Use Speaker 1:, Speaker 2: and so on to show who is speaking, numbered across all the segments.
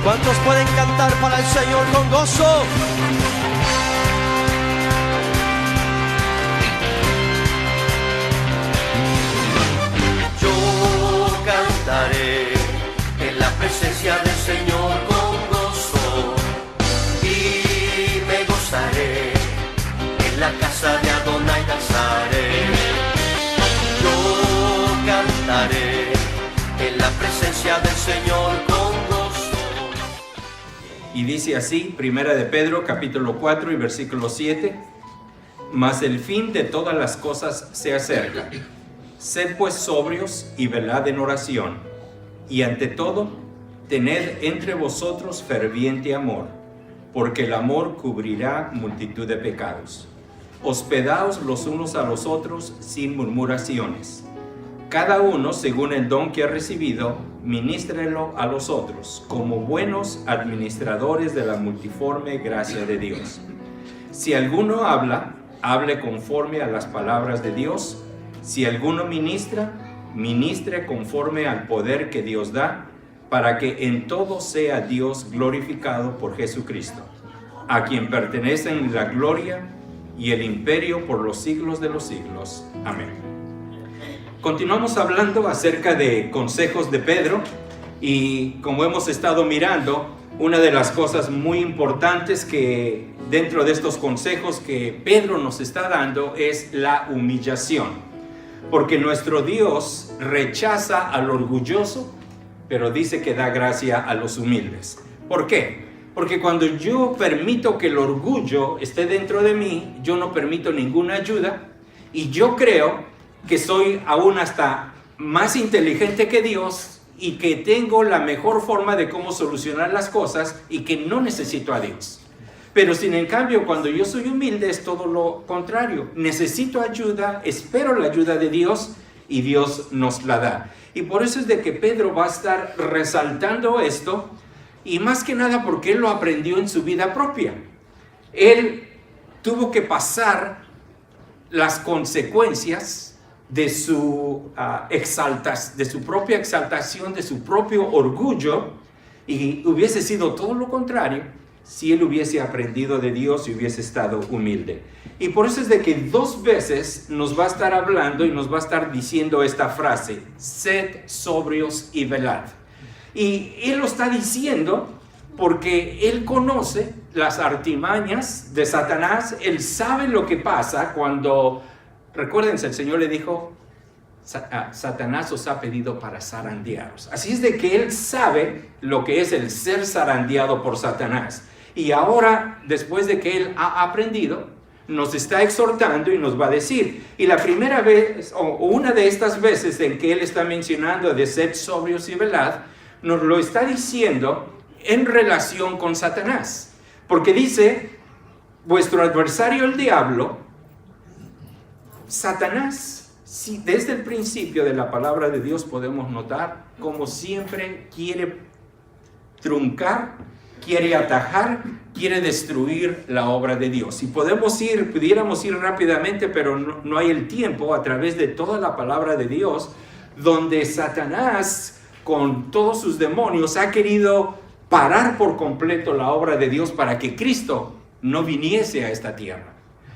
Speaker 1: ¿Cuántos pueden cantar para el Señor con gozo? Yo cantaré en la presencia del Señor con gozo y me gozaré, en la casa de Adonai danzaré. Yo cantaré en la presencia del Señor con gozo.
Speaker 2: Y dice así, Primera de Pedro, capítulo 4 y versículo 7: Mas el fin de todas las cosas se acerca. Sed pues sobrios y velad en oración, y ante todo, tened entre vosotros ferviente amor, porque el amor cubrirá multitud de pecados. Hospedaos los unos a los otros sin murmuraciones. Cada uno, según el don que ha recibido, ministrelo a los otros, como buenos administradores de la multiforme gracia de Dios. Si alguno habla, hable conforme a las palabras de Dios. Si alguno ministra, ministre conforme al poder que Dios da, para que en todo sea Dios glorificado por Jesucristo, a quien pertenecen la gloria y el imperio por los siglos de los siglos. Amén. Continuamos hablando acerca de consejos de Pedro, y como hemos estado mirando, una de las cosas muy importantes que dentro de estos consejos que Pedro nos está dando es la humillación. Porque nuestro Dios rechaza al orgulloso, pero dice que da gracia a los humildes. ¿Por qué? Porque cuando yo permito que el orgullo esté dentro de mí, yo no permito ninguna ayuda, y yo creo que soy aún hasta más inteligente que Dios y que tengo la mejor forma de cómo solucionar las cosas y que no necesito a Dios. Pero sin en cambio, cuando yo soy humilde es todo lo contrario. Necesito ayuda, espero la ayuda de Dios y Dios nos la da. Y por eso es de que Pedro va a estar resaltando esto, y más que nada porque él lo aprendió en su vida propia. Él tuvo que pasar las consecuencias de su de su propia exaltación, de su propio orgullo, y hubiese sido todo lo contrario si él hubiese aprendido de Dios y hubiese estado humilde. Y por eso es de que 2 veces nos va a estar hablando y nos va a estar diciendo esta frase: sed sobrios y velad. Y él lo está diciendo porque él conoce las artimañas de Satanás. Él sabe lo que pasa cuando, recuérdense, el Señor le dijo: Satanás os ha pedido para zarandearos. Así es de que él sabe lo que es el ser zarandeado por Satanás. Y ahora, después de que él ha aprendido, nos está exhortando y nos va a decir. Y la primera vez, o una de estas veces en que él está mencionando de sed sobrios y velad, nos lo está diciendo en relación con Satanás. Porque dice: vuestro adversario el diablo, Satanás, si desde el principio de la palabra de Dios podemos notar como siempre quiere truncar, quiere atajar, quiere destruir la obra de Dios. Y pudiéramos ir rápidamente, pero no hay el tiempo, a través de toda la palabra de Dios, donde Satanás, con todos sus demonios, ha querido parar por completo la obra de Dios para que Cristo no viniese a esta tierra.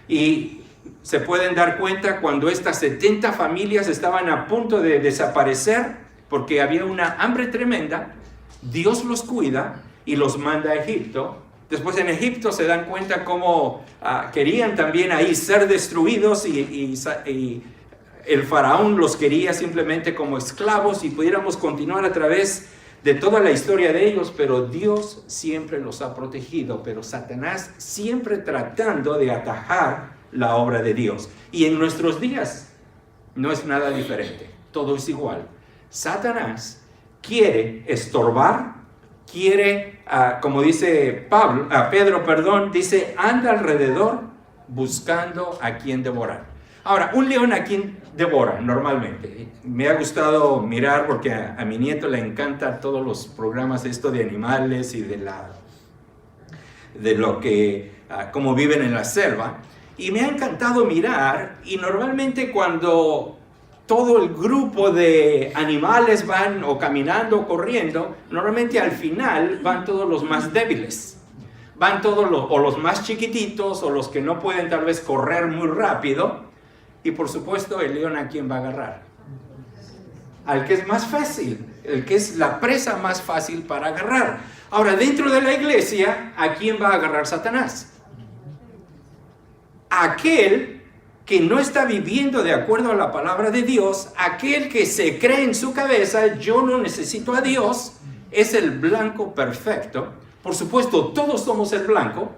Speaker 2: Y se pueden dar cuenta cuando estas 70 familias estaban a punto de desaparecer porque había una hambre tremenda, Dios los cuida y los manda a Egipto. Después en Egipto se dan cuenta cómo querían también ahí ser destruidos y el faraón los quería simplemente como esclavos, y pudiéramos continuar a través de toda la historia de ellos, pero Dios siempre los ha protegido, pero Satanás siempre tratando de atajar la obra de Dios. Y en nuestros días no es nada diferente, todo es igual. Satanás quiere estorbar, quiere, como dice Pedro, dice, anda alrededor buscando a quien devorar. Ahora, un león a quien devora normalmente. Me ha gustado mirar porque a mi nieto le encantan todos los programas esto de animales y de lo que, cómo viven en la selva. Y me ha encantado mirar, y normalmente cuando todo el grupo de animales van o caminando o corriendo, normalmente al final van todos los más débiles. Van todos los más chiquititos o los que no pueden tal vez correr muy rápido. Y por supuesto, el león, ¿a quién va a agarrar? Al que es más fácil, el que es la presa más fácil para agarrar. Ahora, dentro de la iglesia, ¿a quién va a agarrar Satanás? Aquel que no está viviendo de acuerdo a la palabra de Dios, aquel que se cree en su cabeza, yo no necesito a Dios, es el blanco perfecto. Por supuesto, todos somos el blanco,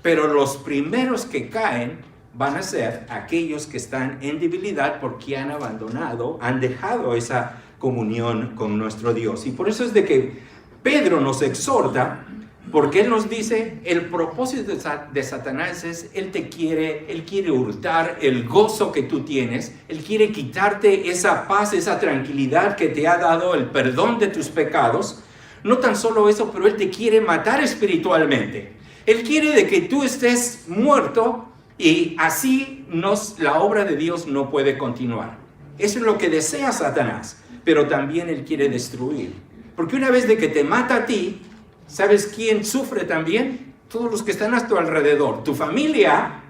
Speaker 2: pero los primeros que caen van a ser aquellos que están en debilidad porque han abandonado, han dejado esa comunión con nuestro Dios. Y por eso es de que Pedro nos exhorta, porque él nos dice, el propósito de Satanás es, él quiere hurtar el gozo que tú tienes, él quiere quitarte esa paz, esa tranquilidad que te ha dado el perdón de tus pecados. No tan solo eso, pero él te quiere matar espiritualmente. Él quiere de que tú estés muerto y así la obra de Dios no puede continuar. Eso es lo que desea Satanás, pero también él quiere destruir. Porque una vez de que te mata a ti, ¿sabes quién sufre también? Todos los que están a tu alrededor. Tu familia,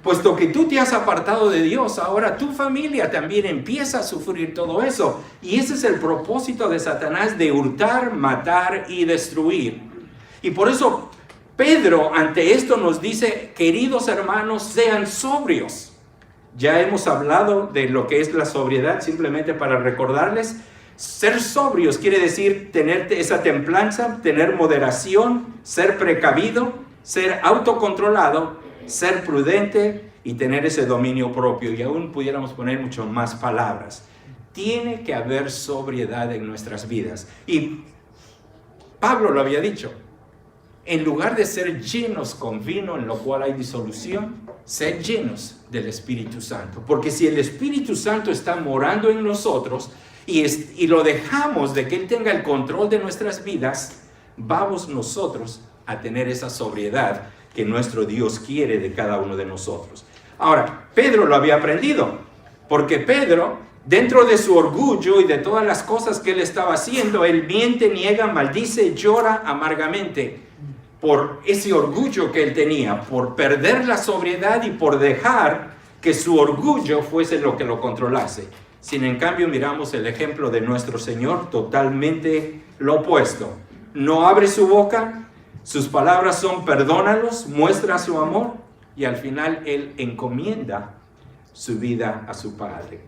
Speaker 2: puesto que tú te has apartado de Dios, ahora tu familia también empieza a sufrir todo eso. Y ese es el propósito de Satanás, de hurtar, matar y destruir. Y por eso Pedro ante esto nos dice, queridos hermanos, sean sobrios. Ya hemos hablado de lo que es la sobriedad, simplemente para recordarles. Ser sobrios quiere decir tener esa templanza, tener moderación, ser precavido, ser autocontrolado, ser prudente y tener ese dominio propio. Y aún pudiéramos poner mucho más palabras. Tiene que haber sobriedad en nuestras vidas. Y Pablo lo había dicho. En lugar de ser llenos con vino, en lo cual hay disolución, ser llenos del Espíritu Santo. Porque si el Espíritu Santo está morando en nosotros y lo dejamos de que Él tenga el control de nuestras vidas, vamos nosotros a tener esa sobriedad que nuestro Dios quiere de cada uno de nosotros. Ahora, Pedro lo había aprendido, porque Pedro, dentro de su orgullo y de todas las cosas que él estaba haciendo, él miente, niega, maldice, llora amargamente por ese orgullo que él tenía, por perder la sobriedad y por dejar que su orgullo fuese lo que lo controlase. Sin en cambio miramos el ejemplo de nuestro Señor, totalmente lo opuesto. No abre su boca, sus palabras son perdónalos, muestra su amor y al final él encomienda su vida a su Padre.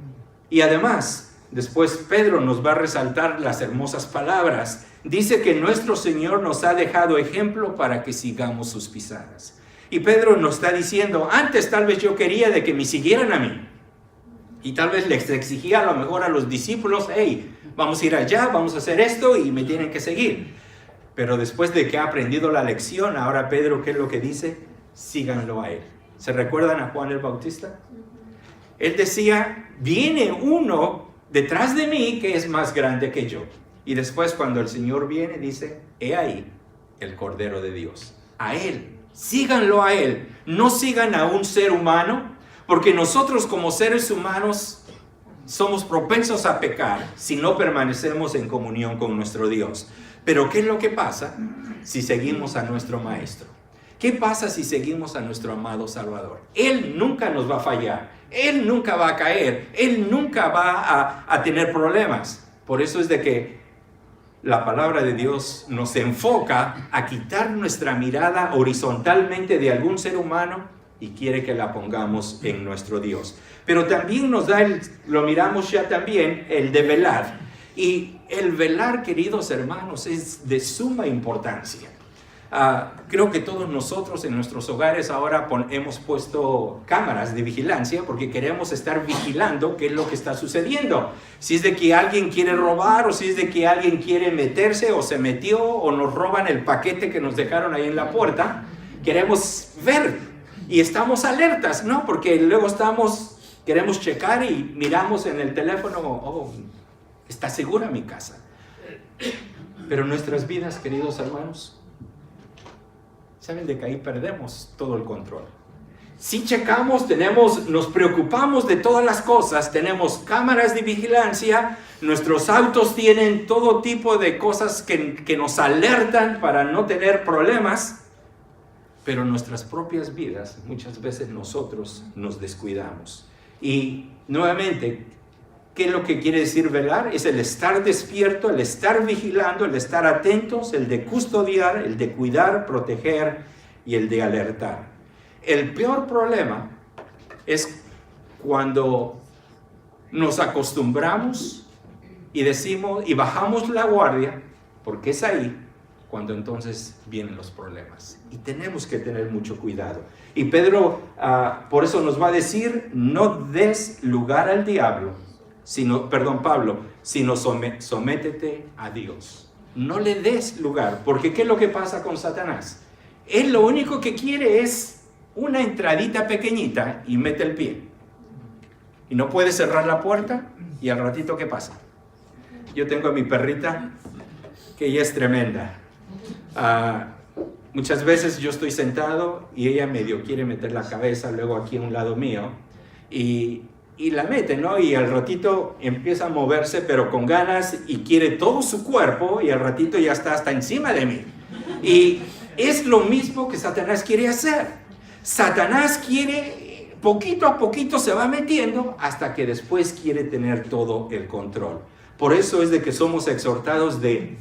Speaker 2: Y además, después Pedro nos va a resaltar las hermosas palabras. Dice que nuestro Señor nos ha dejado ejemplo para que sigamos sus pisadas. Y Pedro nos está diciendo, antes tal vez yo quería de que me siguieran a mí. Y tal vez les exigía a lo mejor a los discípulos, hey, vamos a ir allá, vamos a hacer esto y me tienen que seguir. Pero después de que ha aprendido la lección, ahora Pedro, ¿qué es lo que dice? Síganlo a él. ¿Se recuerdan a Juan el Bautista? Él decía, viene uno detrás de mí que es más grande que yo. Y después cuando el Señor viene, dice, he ahí el Cordero de Dios. A Él, síganlo a Él. No sigan a un ser humano, porque nosotros como seres humanos somos propensos a pecar si no permanecemos en comunión con nuestro Dios. Pero ¿qué es lo que pasa si seguimos a nuestro Maestro? ¿Qué pasa si seguimos a nuestro amado Salvador? Él nunca nos va a fallar. Él nunca va a caer. Él nunca va a tener problemas. Por eso es de que la palabra de Dios nos enfoca a quitar nuestra mirada horizontalmente de algún ser humano y quiere que la pongamos en nuestro Dios. Pero también nos da, lo miramos ya también, el de velar. Y el velar, queridos hermanos, es de suma importancia. Creo que todos nosotros en nuestros hogares ahora hemos puesto cámaras de vigilancia porque queremos estar vigilando qué es lo que está sucediendo. Si es de que alguien quiere robar o si es de que alguien quiere meterse o se metió o nos roban el paquete que nos dejaron ahí en la puerta, queremos ver y estamos alertas, ¿no? Porque luego queremos checar y miramos en el teléfono, oh, está segura mi casa. Pero nuestras vidas, queridos hermanos, saben de que ahí perdemos todo el control. si checamos, nos preocupamos de todas las cosas, tenemos cámaras de vigilancia, nuestros autos tienen todo tipo de cosas que nos alertan para no tener problemas, pero nuestras propias vidas, muchas veces nosotros nos descuidamos. Y nuevamente, ¿qué es lo que quiere decir velar? Es el estar despierto, el estar vigilando, el estar atentos, el de custodiar, el de cuidar, proteger y el de alertar. El peor problema es cuando nos acostumbramos y decimos y bajamos la guardia, porque es ahí cuando entonces vienen los problemas. Y tenemos que tener mucho cuidado. Y Pedro por eso nos va a decir, no des lugar al diablo, Pablo, sino sométete a Dios. No le des lugar, porque ¿qué es lo que pasa con Satanás? Él lo único que quiere es una entradita pequeñita y mete el pie. Y no puede cerrar la puerta y al ratito, ¿qué pasa? Yo tengo a mi perrita que ella es tremenda. Muchas veces yo estoy sentado y ella medio quiere meter la cabeza luego aquí a un lado mío y la mete, ¿no? Y al ratito empieza a moverse pero con ganas y quiere todo su cuerpo y al ratito ya está hasta encima de mí. Y es lo mismo que Satanás quiere hacer. Satanás quiere, poquito a poquito se va metiendo hasta que después quiere tener todo el control. Por eso es de que somos exhortados de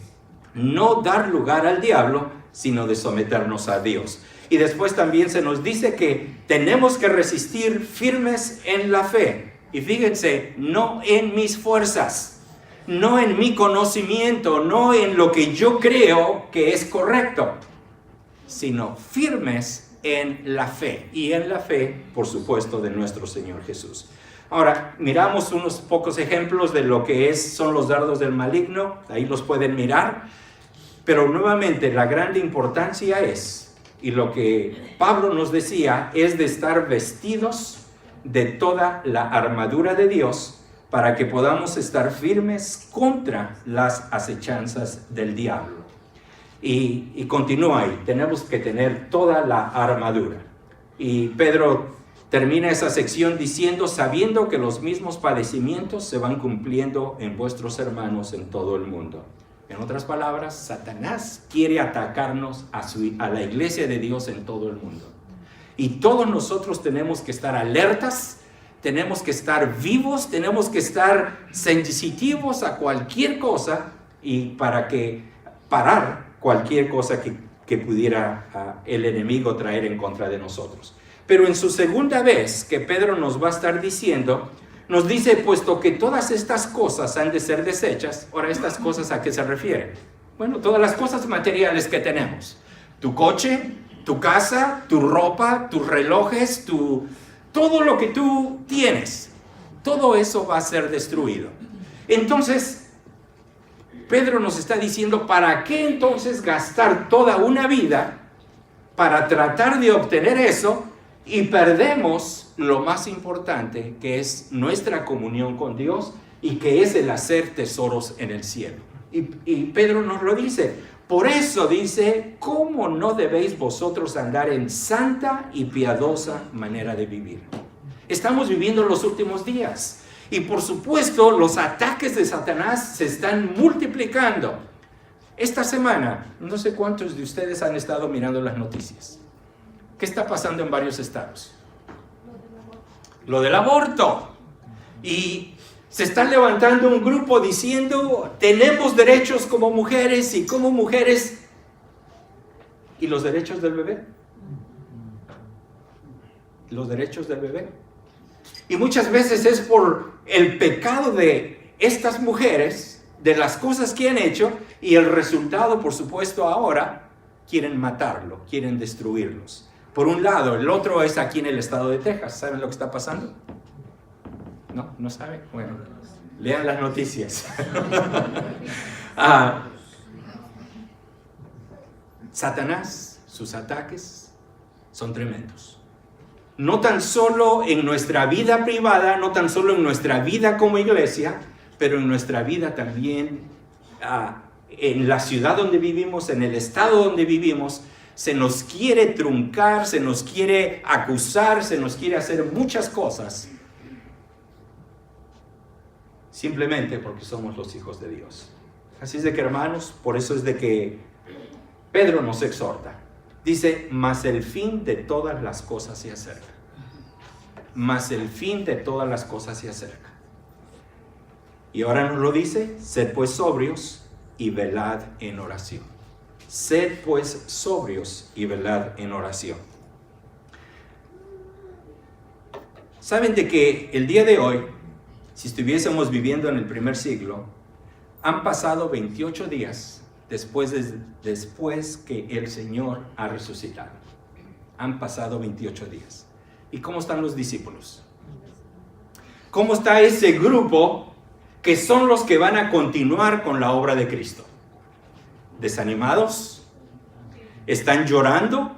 Speaker 2: no dar lugar al diablo, sino de someternos a Dios. Y después también se nos dice que tenemos que resistir firmes en la fe. Y fíjense, no en mis fuerzas, no en mi conocimiento, no en lo que yo creo que es correcto, sino firmes en la fe, y en la fe, por supuesto, de nuestro Señor Jesús. Ahora, miramos unos pocos ejemplos de lo que son los dardos del maligno, ahí los pueden mirar, pero nuevamente la grande importancia es, y lo que Pablo nos decía, es de estar vestidos de toda la armadura de Dios, para que podamos estar firmes contra las acechanzas del diablo. Y continúa ahí, tenemos que tener toda la armadura. Y Pedro termina esa sección diciendo, sabiendo que los mismos padecimientos se van cumpliendo en vuestros hermanos en todo el mundo. En otras palabras, Satanás quiere atacarnos a la iglesia de Dios en todo el mundo. Y todos nosotros tenemos que estar alertas, tenemos que estar vivos, tenemos que estar sensitivos a cualquier cosa y parar cualquier cosa que pudiera el enemigo traer en contra de nosotros. Pero en su segunda vez que Pedro nos va a estar diciendo, nos dice, puesto que todas estas cosas han de ser desechas. Ahora, ¿estas cosas a qué se refieren? Bueno, todas las cosas materiales que tenemos. Tu coche, tu casa, tu ropa, tus relojes, todo lo que tú tienes. Todo eso va a ser destruido. Entonces, Pedro nos está diciendo, ¿para qué entonces gastar toda una vida para tratar de obtener eso y perdemos lo más importante, que es nuestra comunión con Dios y que es el hacer tesoros en el cielo? Y Pedro nos lo dice. Por eso dice, ¿cómo no debéis vosotros andar en santa y piadosa manera de vivir? Estamos viviendo los últimos días. Y por supuesto, los ataques de Satanás se están multiplicando. Esta semana, no sé cuántos de ustedes han estado mirando las noticias. ¿Qué está pasando en varios estados? Lo del aborto. Y se está levantando un grupo diciendo, tenemos derechos como mujeres y como mujeres. ¿Y los derechos del bebé? ¿Los derechos del bebé? Y muchas veces es por el pecado de estas mujeres, de las cosas que han hecho, y el resultado, por supuesto, ahora quieren matarlo, quieren destruirlos. Por un lado, el otro es aquí en el estado de Texas. ¿Saben lo que está pasando? ¿No? ¿No saben? Bueno, lean las noticias. Satanás, sus ataques son tremendos. No tan solo en nuestra vida privada, no tan solo en nuestra vida como iglesia, pero en nuestra vida también en la ciudad donde vivimos, en el estado donde vivimos. se nos quiere truncar, se nos quiere acusar, se nos quiere hacer muchas cosas, simplemente porque somos los hijos de Dios. Así es de que, hermanos, por eso es de que Pedro nos exhorta. Dice, mas el fin de todas las cosas se acerca. Mas el fin de todas las cosas se acerca. Y ahora nos lo dice, sed pues sobrios y velad en oración. Sed pues sobrios y velad en oración. Saben de que el día de hoy, si estuviésemos viviendo en el primer siglo, han pasado 28 días después que el Señor ha resucitado. Han pasado 28 días. ¿Y cómo están los discípulos? ¿Cómo está ese grupo que son los que van a continuar con la obra de Cristo? ¿Desanimados? ¿Están llorando?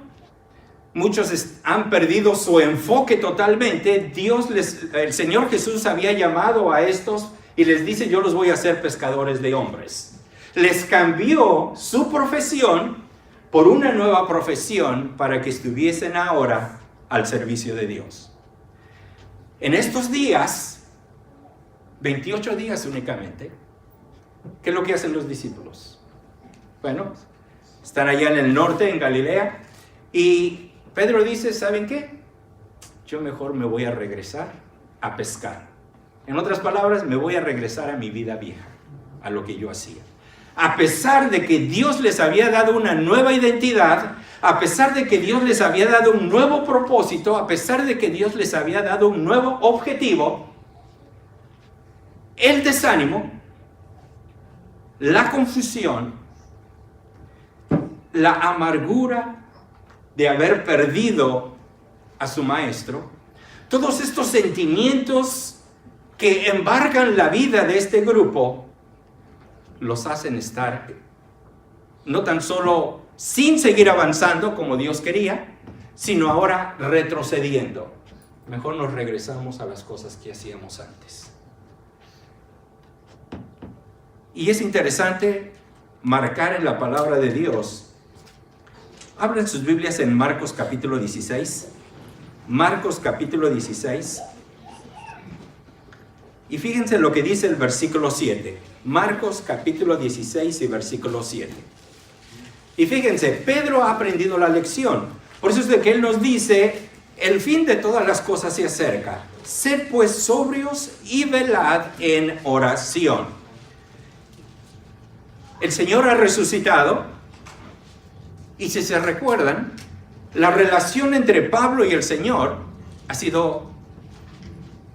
Speaker 2: Muchos han perdido su enfoque totalmente. El Señor Jesús había llamado a estos y les dice, yo los voy a hacer pescadores de hombres. Les cambió su profesión por una nueva profesión para que estuviesen ahora al servicio de Dios. En estos días, 28 días únicamente, ¿qué es lo que hacen los discípulos? Bueno, están allá en el norte, en Galilea, y Pedro dice, ¿saben qué? Yo mejor me voy a regresar a pescar. En otras palabras, me voy a regresar a mi vida vieja, a lo que yo hacía. A pesar de que Dios les había dado una nueva identidad, a pesar de que Dios les había dado un nuevo propósito, a pesar de que Dios les había dado un nuevo objetivo, el desánimo, la confusión, la amargura de haber perdido a su maestro, todos estos sentimientos que embargan la vida de este grupo, los hacen estar no tan solo sin seguir avanzando como Dios quería, sino ahora retrocediendo. Mejor nos regresamos a las cosas que hacíamos antes. Y es interesante marcar en la palabra de Dios. Abran sus Biblias en Marcos capítulo 16. Marcos capítulo 16. Y fíjense lo que dice el versículo 7. Marcos capítulo 16 y versículo 7. Y fíjense, Pedro ha aprendido la lección. Por eso es de que él nos dice, el fin de todas las cosas se acerca. Sed pues sobrios y velad en oración. El Señor ha resucitado. Y si se recuerdan, la relación entre Pablo y el Señor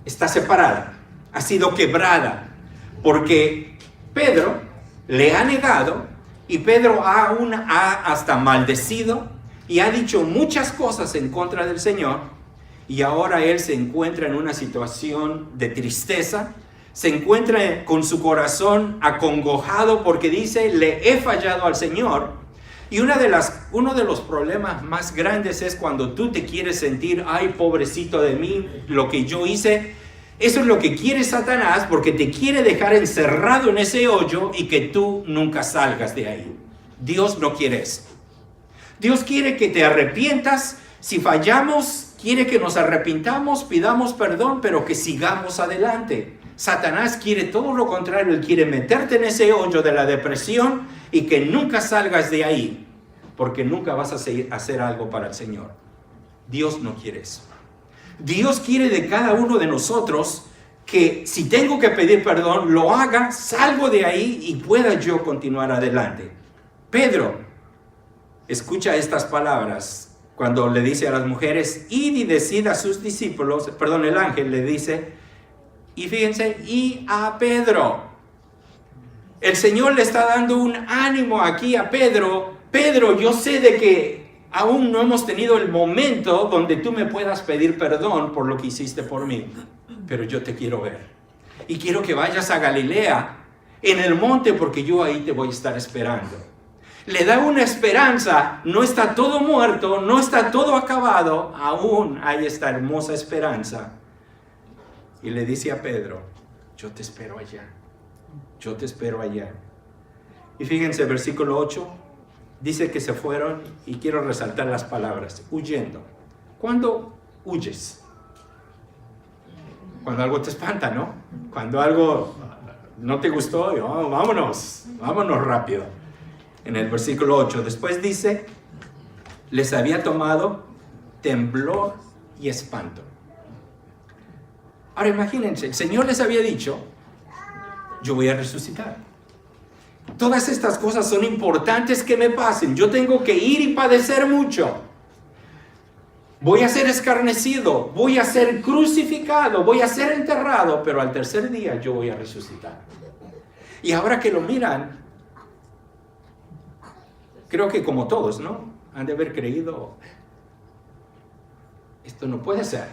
Speaker 2: está separada, ha sido quebrada, porque Pedro le ha negado y Pedro ha hasta maldecido y ha dicho muchas cosas en contra del Señor, y ahora él se encuentra en una situación de tristeza, se encuentra con su corazón acongojado porque dice, le he fallado al Señor. Y uno de los problemas más grandes es cuando tú te quieres sentir, ay, pobrecito de mí, lo que yo hice. Eso es lo que quiere Satanás, porque te quiere dejar encerrado en ese hoyo y que tú nunca salgas de ahí. Dios no quiere eso. Dios quiere que te arrepientas. Si fallamos, quiere que nos arrepintamos, pidamos perdón, pero que sigamos adelante. Satanás quiere todo lo contrario. Él quiere meterte en ese hoyo de la depresión y que nunca salgas de ahí, porque nunca vas a hacer algo para el Señor. Dios no quiere eso. Dios quiere de cada uno de nosotros que si tengo que pedir perdón, lo haga, salgo de ahí y pueda yo continuar adelante. Pedro escucha estas palabras cuando le dice a las mujeres, id y decid a sus discípulos, el ángel le dice, y fíjense, y a Pedro. El Señor le está dando un ánimo aquí a Pedro. Pedro, yo sé de que aún no hemos tenido el momento donde tú me puedas pedir perdón por lo que hiciste por mí, pero yo te quiero ver. Y quiero que vayas a Galilea, en el monte, porque yo ahí te voy a estar esperando. Le da una esperanza, no está todo muerto, no está todo acabado, aún hay esta hermosa esperanza. Y le dice a Pedro, yo te espero allá. Yo te espero allá. Y fíjense, versículo 8. dice que se fueron, y quiero resaltar las palabras, huyendo. ¿Cuándo huyes? Cuando algo te espanta, ¿no? Cuando algo no te gustó, oh, vámonos rápido. En el versículo 8, después dice, les había tomado temblor y espanto. Ahora imagínense, el Señor les había dicho, yo voy a resucitar. Todas estas cosas son importantes que me pasen. Yo tengo que ir y padecer mucho. Voy a ser escarnecido, voy a ser crucificado, voy a ser enterrado, pero al tercer día yo voy a resucitar. Y ahora que lo miran, creo que como todos, ¿no? Han de haber creído, esto no puede ser,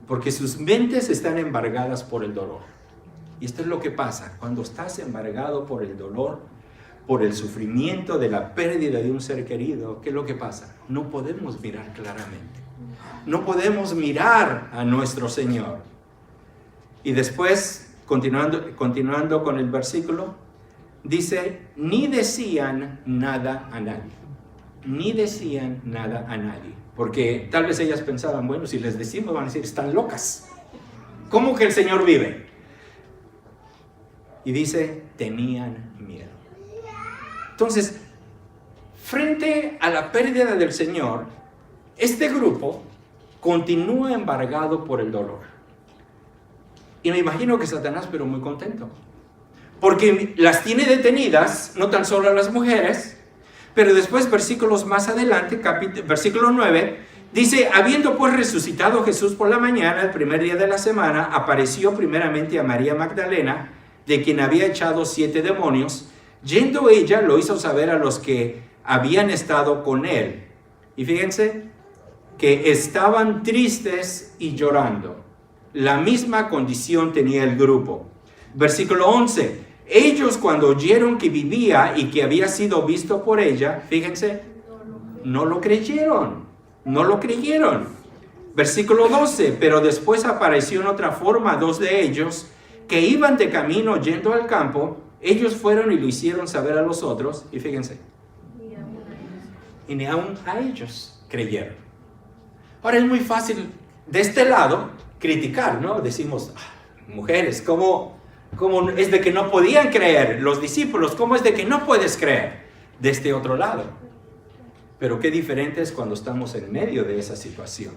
Speaker 2: porque sus mentes están embargadas por el dolor. Y esto es lo que pasa, cuando estás embargado por el dolor, por el sufrimiento de la pérdida de un ser querido, ¿qué es lo que pasa? No podemos mirar claramente. No podemos mirar a nuestro Señor. Y después, continuando con el versículo, dice, ni decían nada a nadie. Ni decían nada a nadie. Porque tal vez ellas pensaban, bueno, si les decimos van a decir, están locas. ¿Cómo que el Señor vive? Y dice, tenían miedo. Entonces, frente a la pérdida del Señor, este grupo continúa embargado por el dolor. Y me imagino que Satanás, pero muy contento. Porque las tiene detenidas, no tan solo a las mujeres, pero después, versículos más adelante, versículo 9, dice, habiendo pues resucitado Jesús por la mañana, el primer día de la semana, apareció primeramente a María Magdalena, de quien había echado 7 demonios. Yendo ella, lo hizo saber a los que habían estado con él. Y fíjense, que estaban tristes y llorando. La misma condición tenía el grupo. Versículo 11. Ellos cuando oyeron que vivía y que había sido visto por ella, fíjense, no lo creyeron. No lo creyeron. Versículo 12. Pero después apareció en otra forma 2 de ellos que iban de camino yendo al campo. Ellos fueron y lo hicieron saber a los otros. Y fíjense. Y ni aún a ellos creyeron. Ahora es muy fácil de este lado criticar, ¿no? Decimos, mujeres, ¿cómo es de que no podían creer? Los discípulos, ¿cómo es de que no puedes creer? De este otro lado. Pero qué diferente es cuando estamos en medio de esa situación.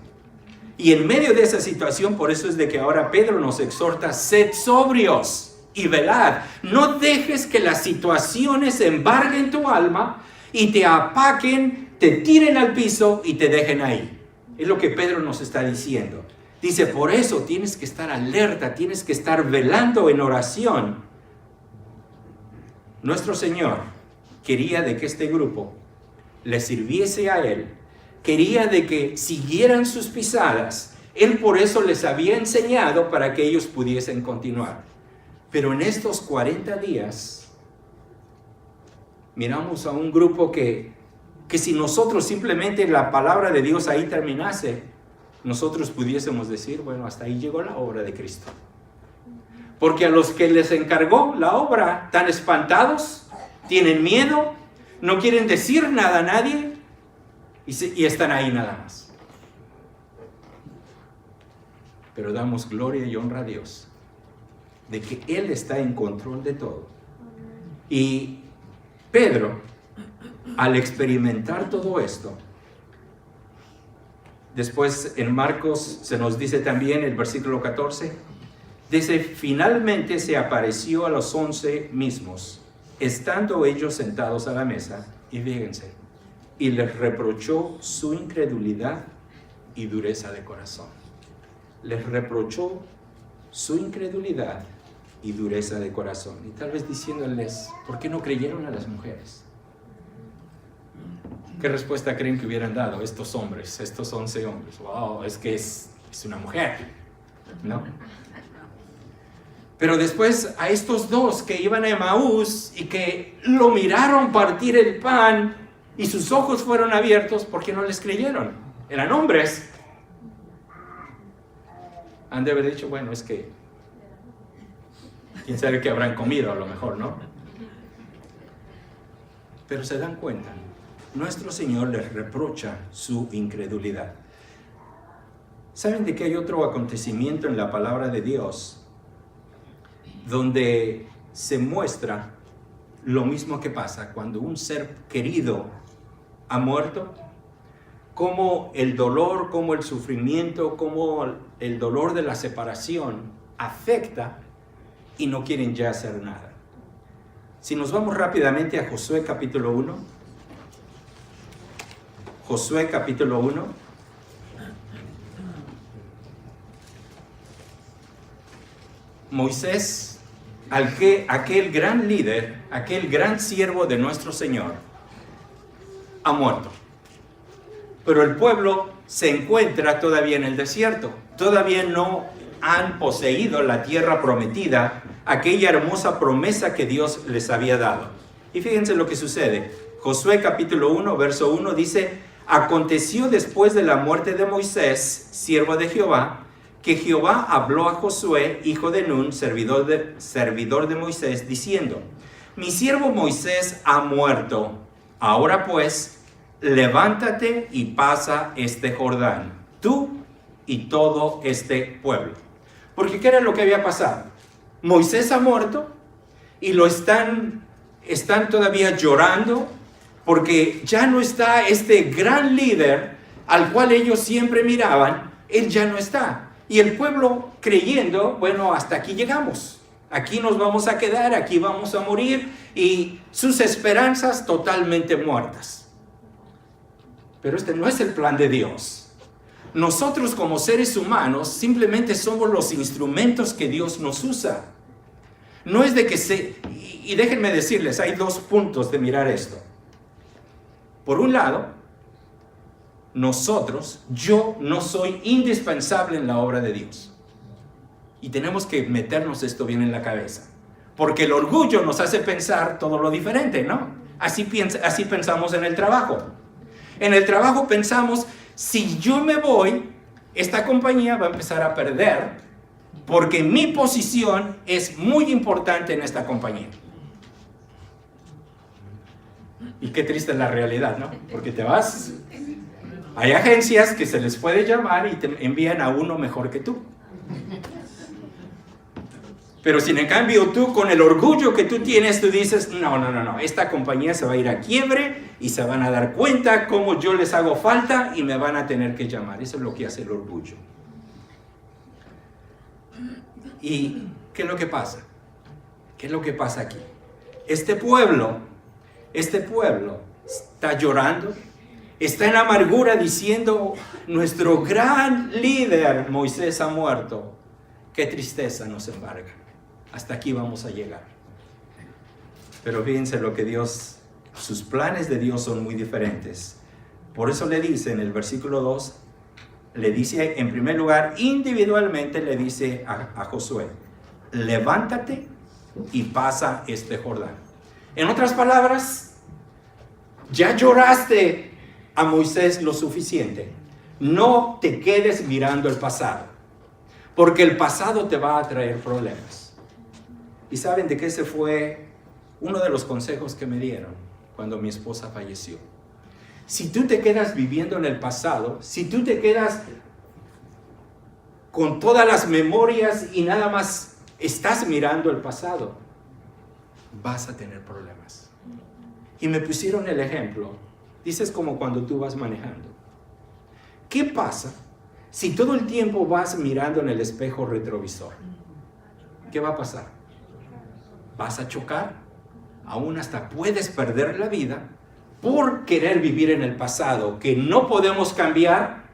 Speaker 2: Y en medio de esa situación, por eso es de que ahora Pedro nos exhorta, sed sobrios y velad. No dejes que las situaciones embarguen tu alma y te apaquen, te tiren al piso y te dejen ahí. Es lo que Pedro nos está diciendo. Dice, por eso tienes que estar alerta, tienes que estar velando en oración. Nuestro Señor quería de que este grupo le sirviese a Él. Quería de que siguieran sus pisadas. Él por eso les había enseñado para que ellos pudiesen continuar. Pero en estos 40 días, miramos a un grupo que si nosotros simplemente la palabra de Dios ahí terminase, nosotros pudiésemos decir, bueno, hasta ahí llegó la obra de Cristo. Porque a los que les encargó la obra, están espantados, tienen miedo, no quieren decir nada a nadie y están ahí nada más. Pero damos gloria y honra a Dios de que Él está en control de todo. Y Pedro, al experimentar todo esto, después en Marcos se nos dice también el versículo 14, dice, finalmente se apareció a los 11 mismos, estando ellos sentados a la mesa, y fíjense, y les reprochó su incredulidad y dureza de corazón. Les reprochó su incredulidad y dureza de corazón. Y tal vez diciéndoles, ¿por qué no creyeron a las mujeres? ¿Qué respuesta creen que hubieran dado estos hombres, estos 11 hombres? Wow, es que es una mujer, ¿no? Pero después a estos 2 que iban a Emaús y que lo miraron partir el pan y sus ojos fueron abiertos, ¿por qué no les creyeron? Eran hombres. Han de haber dicho, bueno, es que quién sabe qué habrán comido a lo mejor, ¿no? Pero se dan cuenta nuestro Señor les reprocha su incredulidad. ¿Saben de que hay otro acontecimiento en la palabra de Dios donde se muestra lo mismo que pasa cuando un ser querido ha muerto? Cómo el dolor, cómo el sufrimiento, cómo el dolor de la separación afecta y no quieren ya hacer nada. Si nos vamos rápidamente a Josué capítulo 1. Josué capítulo 1. Moisés, aquel gran líder, aquel gran siervo de nuestro Señor, ha muerto. Pero el pueblo se encuentra todavía en el desierto. Todavía no han poseído la tierra prometida, aquella hermosa promesa que Dios les había dado. Y fíjense lo que sucede. Josué capítulo 1, verso 1 dice: aconteció después de la muerte de Moisés, siervo de Jehová, que Jehová habló a Josué, hijo de Nun, servidor de Moisés, diciendo: mi siervo Moisés ha muerto. Ahora pues, levántate y pasa este Jordán, tú y todo este pueblo. Porque ¿qué era lo que había pasado? Moisés ha muerto y lo están todavía llorando porque ya no está este gran líder al cual ellos siempre miraban. Él ya no está. Y el pueblo creyendo, bueno, hasta aquí llegamos. Aquí nos vamos a quedar, aquí vamos a morir, y sus esperanzas totalmente muertas. Pero este no es el plan de Dios. Nosotros como seres humanos simplemente somos los instrumentos que Dios nos usa. No es de que y déjenme decirles, hay dos puntos de mirar esto. Por un lado, yo no soy indispensable en la obra de Dios. Y tenemos que meternos esto bien en la cabeza. Porque el orgullo nos hace pensar todo lo diferente, ¿no? Así pensamos en el trabajo. En el trabajo pensamos, si yo me voy, esta compañía va a empezar a perder porque mi posición es muy importante en esta compañía. Y qué triste es la realidad, ¿no? Porque te vas. Hay agencias que se les puede llamar y te envían a uno mejor que tú. Pero si en cambio tú, con el orgullo que tú tienes, tú dices, no, esta compañía se va a ir a quiebre y se van a dar cuenta cómo yo les hago falta y me van a tener que llamar. Eso es lo que hace el orgullo. ¿Y qué es lo que pasa? ¿Qué es lo que pasa aquí? Este pueblo está llorando, está en amargura diciendo, nuestro gran líder Moisés ha muerto. Qué tristeza nos embarga. Hasta aquí vamos a llegar. Pero fíjense lo que sus planes de Dios son muy diferentes. Por eso le dice en el versículo 2, le dice en primer lugar, individualmente le dice a Josué, levántate y pasa este Jordán. En otras palabras, ya lloraste a Moisés lo suficiente. No te quedes mirando el pasado, porque el pasado te va a traer problemas. ¿Y saben de qué ese fue uno de los consejos que me dieron cuando mi esposa falleció? Si tú te quedas viviendo en el pasado, si tú te quedas con todas las memorias y nada más estás mirando el pasado, vas a tener problemas. Y me pusieron el ejemplo. Dices como cuando tú vas manejando. ¿Qué pasa si todo el tiempo vas mirando en el espejo retrovisor? ¿Qué va a pasar? Vas a chocar, aún hasta puedes perder la vida por querer vivir en el pasado, que no podemos cambiar,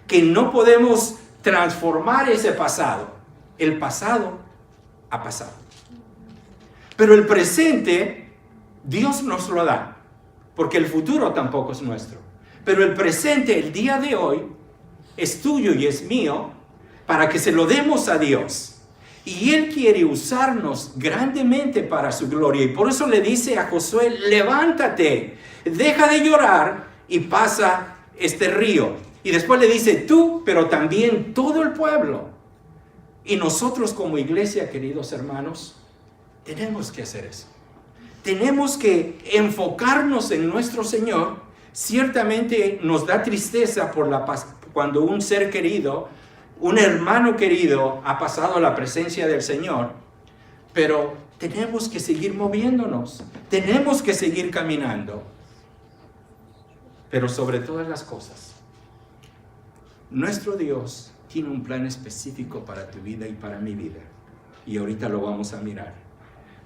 Speaker 2: que no podemos transformar ese pasado. El pasado ha pasado. Pero el presente, Dios nos lo da, porque el futuro tampoco es nuestro. Pero el presente, el día de hoy, es tuyo y es mío, para que se lo demos a Dios. Y Él quiere usarnos grandemente para su gloria. Y por eso le dice a Josué, levántate, deja de llorar y pasa este río. Y después le dice, tú, pero también todo el pueblo. Y nosotros como iglesia, queridos hermanos, tenemos que hacer eso. Tenemos que enfocarnos en nuestro Señor, Ciertamente nos da tristeza cuando un ser querido, un hermano querido, ha pasado a la presencia del Señor, pero tenemos que seguir moviéndonos, tenemos que seguir caminando. Pero sobre todas las cosas, nuestro Dios tiene un plan específico para tu vida y para mi vida. Y ahorita lo vamos a mirar.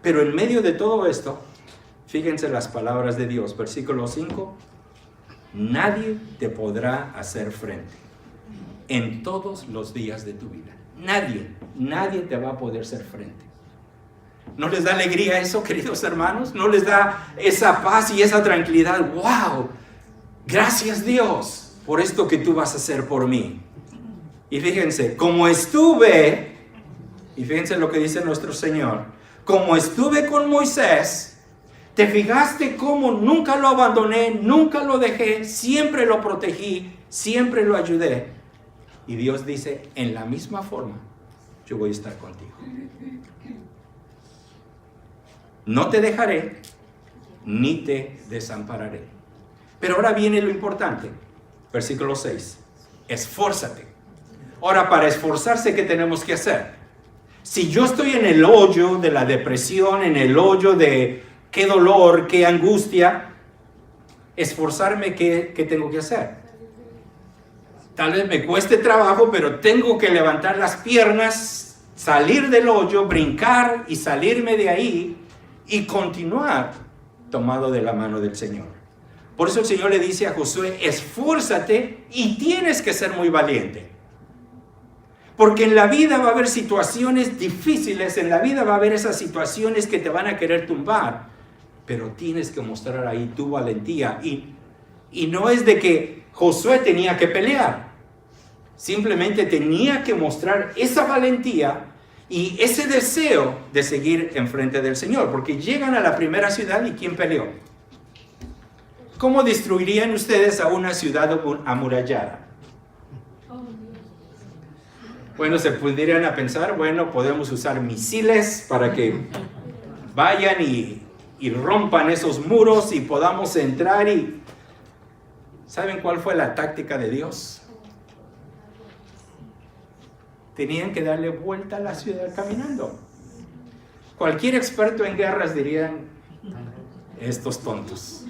Speaker 2: Pero en medio de todo esto, fíjense las palabras de Dios, versículo 5. Nadie te podrá hacer frente en todos los días de tu vida. Nadie te va a poder hacer frente. ¿No les da alegría eso, queridos hermanos? ¿No les da esa paz y esa tranquilidad? ¡Wow! Gracias, Dios, por esto que tú vas a hacer por mí. Y fíjense, como estuve, y fíjense lo que dice nuestro Señor, como estuve con Moisés, ¿te fijaste cómo nunca lo abandoné, nunca lo dejé, siempre lo protegí, siempre lo ayudé? Y Dios dice, en la misma forma, yo voy a estar contigo. No te dejaré, ni te desampararé. Pero ahora viene lo importante, versículo 6, esfuérzate. Ahora, para esforzarse, ¿qué tenemos que hacer? Si yo estoy en el hoyo de la depresión, en el hoyo de qué dolor, qué angustia, esforzarme, ¿qué tengo que hacer? Tal vez me cueste trabajo, pero tengo que levantar las piernas, salir del hoyo, brincar y salirme de ahí y continuar tomado de la mano del Señor. Por eso el Señor le dice a Josué, esfuérzate y tienes que ser muy valiente. Porque en la vida va a haber situaciones difíciles, en la vida va a haber esas situaciones que te van a querer tumbar, pero tienes que mostrar ahí tu valentía. Y no es de que Josué tenía que pelear, simplemente tenía que mostrar esa valentía y ese deseo de seguir enfrente del Señor, porque llegan a la primera ciudad y ¿quién peleó? ¿Cómo destruirían ustedes a una ciudad amurallada? Bueno, se pudieran a pensar, bueno, podemos usar misiles para que vayan y rompan esos muros y podamos entrar y... ¿Saben cuál fue la táctica de Dios? Tenían que darle vuelta a la ciudad caminando. Cualquier experto en guerras dirían, estos tontos.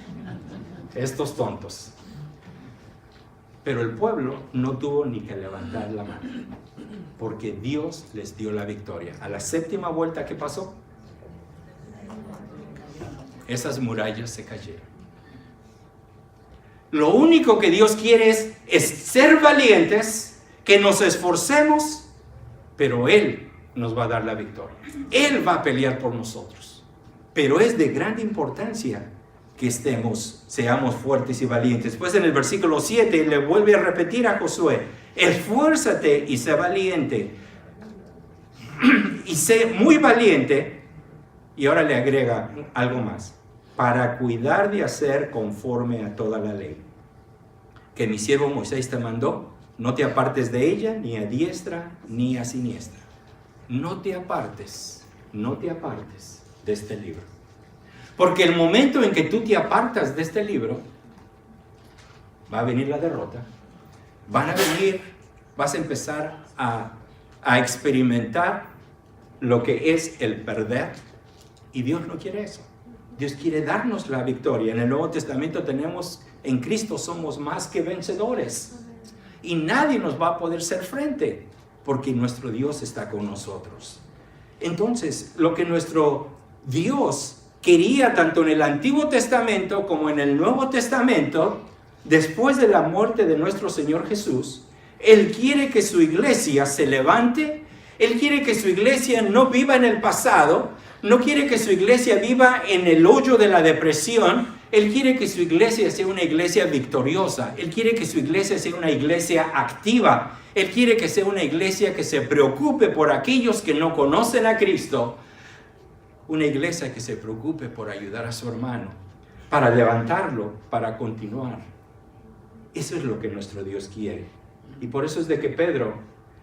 Speaker 2: Pero el pueblo no tuvo ni que levantar la mano, porque Dios les dio la victoria. A la séptima vuelta, ¿qué pasó? Esas murallas se cayeron. Lo único que Dios quiere es ser valientes, que nos esforcemos, pero Él nos va a dar la victoria. Él va a pelear por nosotros. Pero es de gran importancia que seamos fuertes y valientes. Pues en el versículo 7 le vuelve a repetir a Josué, esfuérzate y sé valiente. Y sé muy valiente. Y ahora le agrega algo más. Para cuidar de hacer conforme a toda la ley que mi siervo Moisés te mandó, no te apartes de ella, ni a diestra, ni a siniestra. No te apartes de este libro. Porque el momento en que tú te apartas de este libro, va a venir la derrota, vas a empezar a experimentar lo que es el perder, y Dios no quiere eso. Dios quiere darnos la victoria. En el Nuevo Testamento tenemos, en Cristo somos más que vencedores. Y nadie nos va a poder hacer frente, porque nuestro Dios está con nosotros. Entonces, lo que nuestro Dios quería tanto en el Antiguo Testamento como en el Nuevo Testamento, después de la muerte de nuestro Señor Jesús, Él quiere que su iglesia se levante. Él quiere que su iglesia no viva en el pasado, no quiere que su iglesia viva en el hoyo de la depresión. Él quiere que su iglesia sea una iglesia victoriosa. Él quiere que su iglesia sea una iglesia activa. Él quiere que sea una iglesia que se preocupe por aquellos que no conocen a Cristo. Una iglesia que se preocupe por ayudar a su hermano, para levantarlo, para continuar. Eso es lo que nuestro Dios quiere. Y por eso es de que Pedro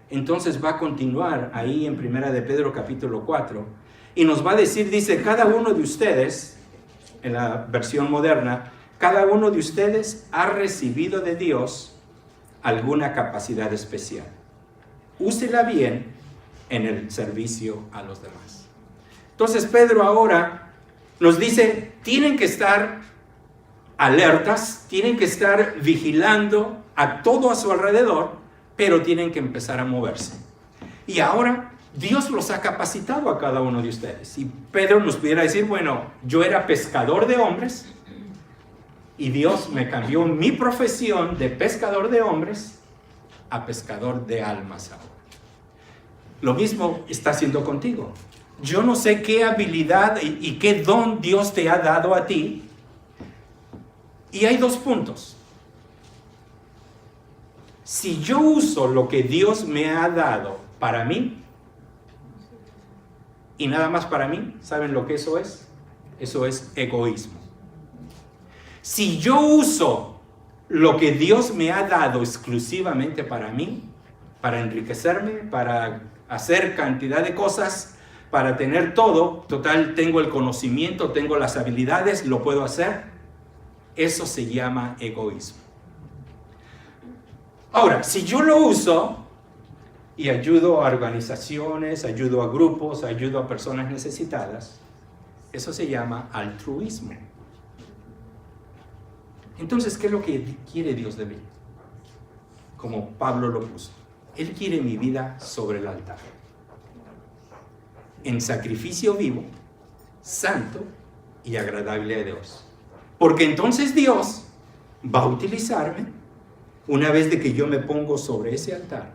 Speaker 2: entonces va a continuar ahí en 1 de Pedro capítulo 4 y nos va a decir, dice, cada uno de ustedes, en la versión moderna, cada uno de ustedes ha recibido de Dios alguna capacidad especial. Úsela bien en el servicio a los demás. Entonces Pedro ahora nos dice, tienen que estar alertas, tienen que estar vigilando a todo a su alrededor, pero tienen que empezar a moverse. Y ahora Dios los ha capacitado a cada uno de ustedes. Y Pedro nos pudiera decir, bueno, yo era pescador de hombres y Dios me cambió mi profesión de pescador de hombres a pescador de almas ahora. Lo mismo está haciendo contigo. Yo no sé qué habilidad y qué don Dios te ha dado a ti. Y hay dos puntos. Si yo uso lo que Dios me ha dado para mí, y nada más para mí, ¿saben lo que eso es? Eso es egoísmo. Si yo uso lo que Dios me ha dado exclusivamente para mí, para enriquecerme, para hacer cantidad de cosas, para tener todo, total, tengo el conocimiento, tengo las habilidades, lo puedo hacer, eso se llama egoísmo. Ahora, si yo lo uso y ayudo a organizaciones, ayudo a grupos, ayudo a personas necesitadas, eso se llama altruismo. Entonces, ¿qué es lo que quiere Dios de mí? Como Pablo lo puso. Él quiere mi vida sobre el altar, en sacrificio vivo, santo y agradable a Dios. Porque entonces Dios va a utilizarme una vez de que yo me pongo sobre ese altar.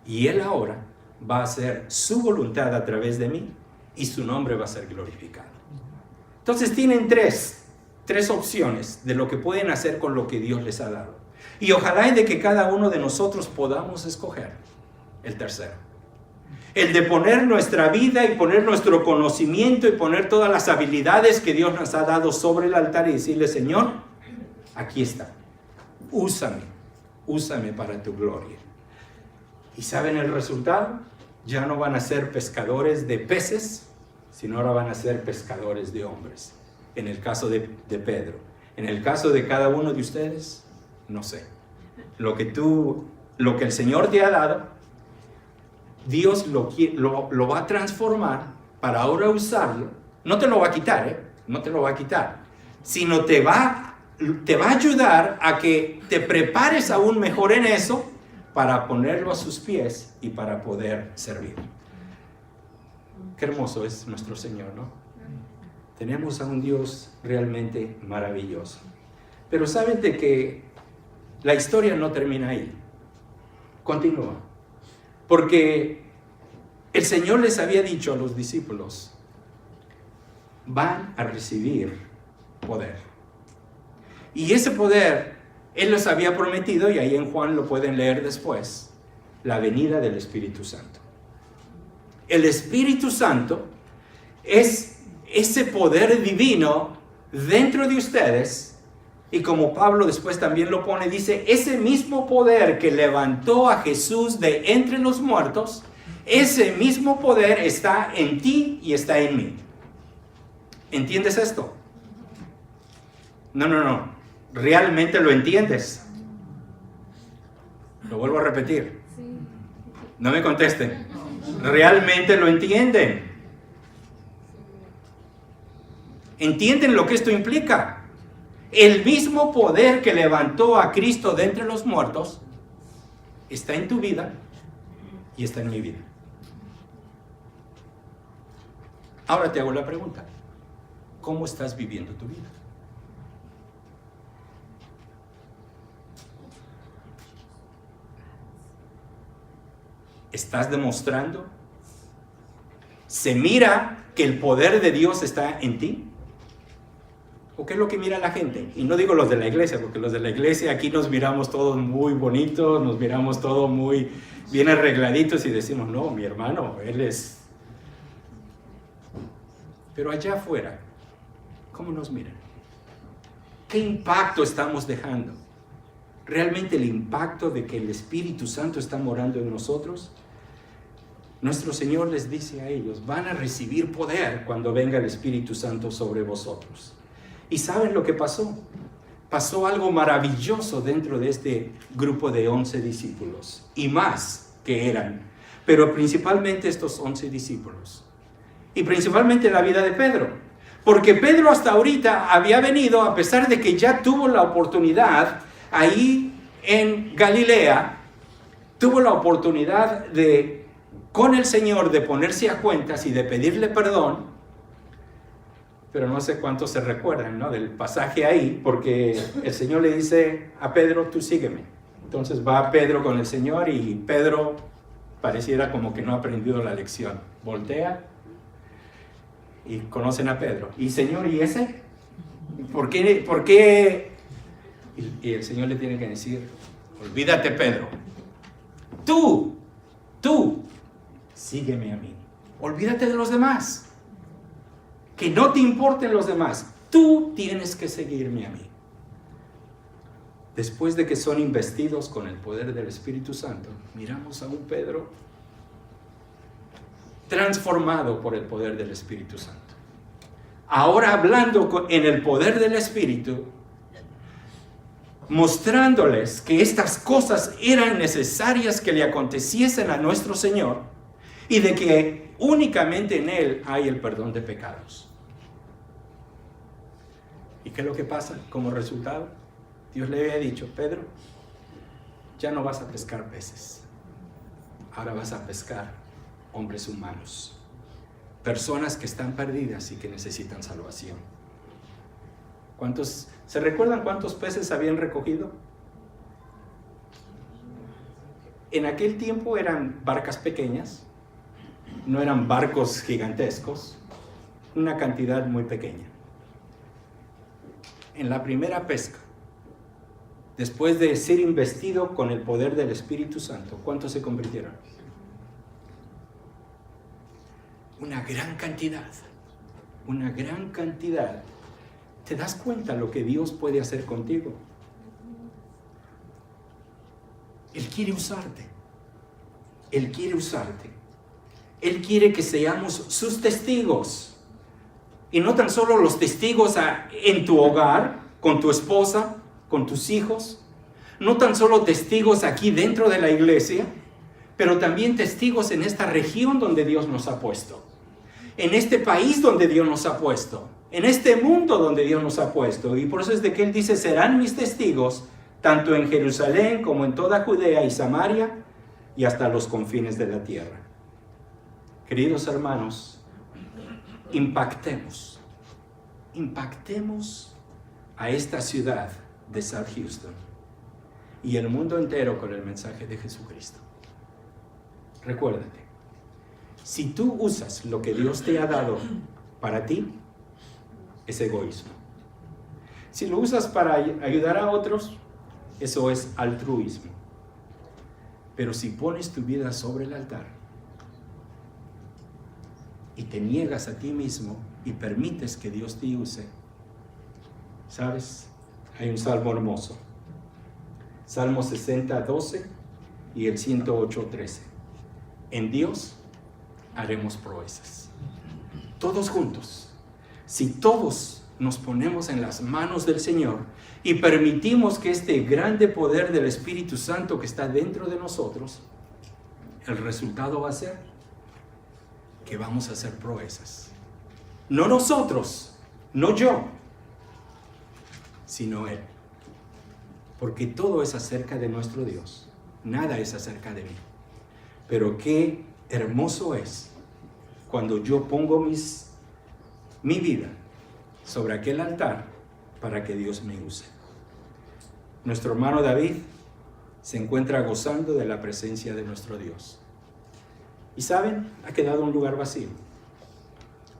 Speaker 2: Y Él ahora va a hacer su voluntad a través de mí y su nombre va a ser glorificado. Entonces tienen tres opciones de lo que pueden hacer con lo que Dios les ha dado. Y ojalá de que cada uno de nosotros podamos escoger el tercero. El de poner nuestra vida y poner nuestro conocimiento y poner todas las habilidades que Dios nos ha dado sobre el altar y decirle, Señor, aquí está. Úsame para tu gloria. ¿Y saben el resultado? Ya no van a ser pescadores de peces, sino ahora van a ser pescadores de hombres. En el caso de Pedro. En el caso de cada uno de ustedes, no sé. Lo que el Señor te ha dado, Dios lo va a transformar para ahora usarlo. No te lo va a quitar, no te lo va a quitar. Sino te va a ayudar a que te prepares aún mejor en eso para ponerlo a sus pies y para poder servir. Qué hermoso es nuestro Señor, ¿no? Tenemos a un Dios realmente maravilloso. Pero saben de que la historia no termina ahí. Continúa. Porque el Señor les había dicho a los discípulos, van a recibir poder. Y ese poder, Él les había prometido, y ahí en Juan lo pueden leer después, la venida del Espíritu Santo. El Espíritu Santo es ese poder divino dentro de ustedes. Y como Pablo después también lo pone, dice, ese mismo poder que levantó a Jesús de entre los muertos, ese mismo poder está en ti y está en mí. ¿Entiendes esto? No. ¿Realmente lo entiendes? Lo vuelvo a repetir. No me contesten. ¿Realmente lo entienden? ¿Entienden lo que esto implica? El mismo poder que levantó a Cristo de entre los muertos está en tu vida y está en mi vida. Ahora te hago la pregunta. ¿Cómo estás viviendo tu vida? ¿Estás demostrando? ¿Se mira que el poder de Dios está en ti? ¿O qué es lo que mira la gente? Y no digo los de la iglesia, porque los de la iglesia aquí nos miramos todos muy bonitos, nos miramos todos muy bien arregladitos y decimos, no, mi hermano, él es... Pero allá afuera, ¿cómo nos miran? ¿Qué impacto estamos dejando? ¿Realmente el impacto de que el Espíritu Santo está morando en nosotros? Nuestro Señor les dice a ellos, van a recibir poder cuando venga el Espíritu Santo sobre vosotros. ¿Y saben lo que pasó? Pasó algo maravilloso dentro de este grupo de 11 discípulos, y más que eran, pero principalmente estos 11 discípulos, y principalmente la vida de Pedro, porque Pedro hasta ahorita había venido, a pesar de que ya tuvo la oportunidad ahí en Galilea, tuvo la oportunidad de, con el Señor, de ponerse a cuentas y de pedirle perdón. Pero no sé cuántos se recuerdan, ¿no?, del pasaje ahí, porque el Señor le dice a Pedro, tú sígueme. Entonces va Pedro con el Señor y Pedro pareciera como que no ha aprendido la lección. Voltea y conocen a Pedro. ¿Y Señor, y ese? ¿Por qué? Y el Señor le tiene que decir, olvídate, Pedro. Tú, sígueme a mí. Olvídate de los demás. Que no te importen los demás. Tú tienes que seguirme a mí. Después de que son investidos con el poder del Espíritu Santo, miramos a un Pedro transformado por el poder del Espíritu Santo. Ahora hablando en el poder del Espíritu, mostrándoles que estas cosas eran necesarias que le aconteciesen a nuestro Señor y de que únicamente en Él hay el perdón de pecados. ¿Y qué es lo que pasa como resultado? Dios le había dicho, Pedro, ya no vas a pescar peces, ahora vas a pescar hombres humanos, personas que están perdidas y que necesitan salvación. ¿Se recuerdan cuántos peces habían recogido? En aquel tiempo eran barcas pequeñas, no eran barcos gigantescos, una cantidad muy pequeña. En la primera pesca, después de ser investido con el poder del Espíritu Santo, ¿cuántos se convirtieron? Una gran cantidad. ¿Te das cuenta lo que Dios puede hacer contigo? Él quiere usarte. Él quiere que seamos sus testigos. Y no tan solo los testigos en tu hogar, con tu esposa, con tus hijos. No tan solo testigos aquí dentro de la iglesia, pero también testigos en esta región donde Dios nos ha puesto. En este país donde Dios nos ha puesto. En este mundo donde Dios nos ha puesto. Y por eso es de que Él dice, serán mis testigos, tanto en Jerusalén como en toda Judea y Samaria, y hasta los confines de la tierra. Queridos hermanos, impactemos a esta ciudad de South Houston y el mundo entero con el mensaje de Jesucristo. Recuérdate, si tú usas lo que Dios te ha dado para ti, es egoísmo. Si lo usas para ayudar a otros, eso es altruismo. Pero si pones tu vida sobre el altar y te niegas a ti mismo y permites que Dios te use, ¿sabes? Hay un salmo hermoso, Salmo 60:12 y el 108:13. En Dios haremos proezas. Todos juntos. Si todos nos ponemos en las manos del Señor y permitimos que este grande poder del Espíritu Santo que está dentro de nosotros, el resultado va a ser que vamos a hacer proezas. No nosotros, no yo, sino Él. Porque todo es acerca de nuestro Dios. Nada es acerca de mí. Pero qué hermoso es cuando yo pongo mi vida sobre aquel altar para que Dios me use. Nuestro hermano David se encuentra gozando de la presencia de nuestro Dios. Y ¿saben? Ha quedado un lugar vacío.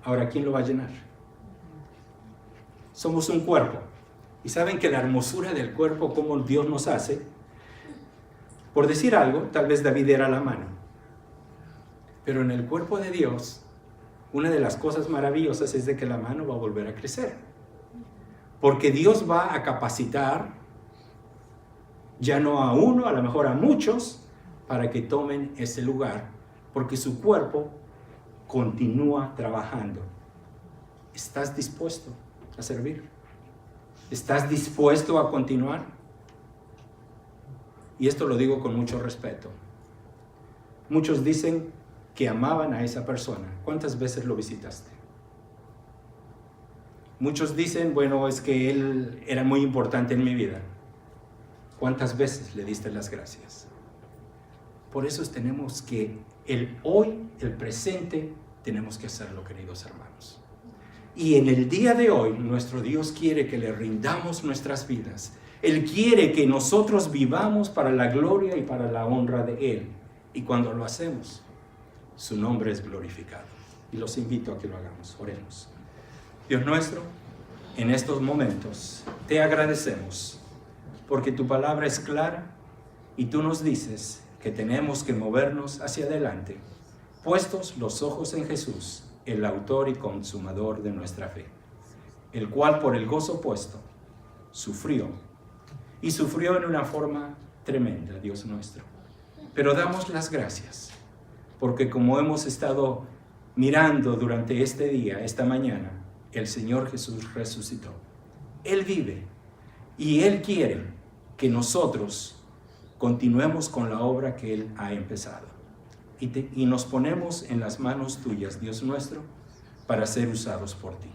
Speaker 2: Ahora, ¿quién lo va a llenar? Somos un cuerpo. Y ¿saben que la hermosura del cuerpo, como Dios nos hace? Por decir algo, tal vez David era la mano. Pero en el cuerpo de Dios, una de las cosas maravillosas es de que la mano va a volver a crecer. Porque Dios va a capacitar, ya no a uno, a lo mejor a muchos, para que tomen ese lugar. Porque su cuerpo continúa trabajando. ¿Estás dispuesto a servir? ¿Estás dispuesto a continuar? Y esto lo digo con mucho respeto. Muchos dicen que amaban a esa persona. ¿Cuántas veces lo visitaste? Muchos dicen, bueno, es que él era muy importante en mi vida. ¿Cuántas veces le diste las gracias? Por eso tenemos que, el hoy, el presente, tenemos que hacerlo, queridos hermanos. Y en el día de hoy, nuestro Dios quiere que le rindamos nuestras vidas. Él quiere que nosotros vivamos para la gloria y para la honra de Él. Y cuando lo hacemos, su nombre es glorificado. Y los invito a que lo hagamos. Oremos. Dios nuestro, en estos momentos te agradecemos porque tu palabra es clara y tú nos dices que tenemos que movernos hacia adelante, puestos los ojos en Jesús, el autor y consumador de nuestra fe, el cual por el gozo puesto sufrió, y sufrió en una forma tremenda, Dios nuestro. Pero damos las gracias, porque como hemos estado mirando durante este día, esta mañana, el Señor Jesús resucitó. Él vive, y Él quiere que nosotros continuemos con la obra que Él ha empezado. Y nos ponemos en las manos tuyas, Dios nuestro, para ser usados por ti.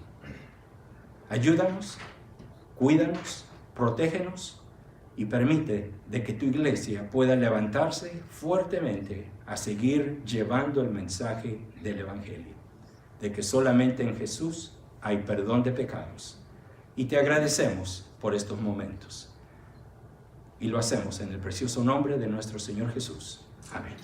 Speaker 2: Ayúdanos, cuídanos, protégenos y permite de que tu iglesia pueda levantarse fuertemente a seguir llevando el mensaje del Evangelio, de que solamente en Jesús hay perdón de pecados. Y te agradecemos por estos momentos. Y lo hacemos en el precioso nombre de nuestro Señor Jesús. Amén.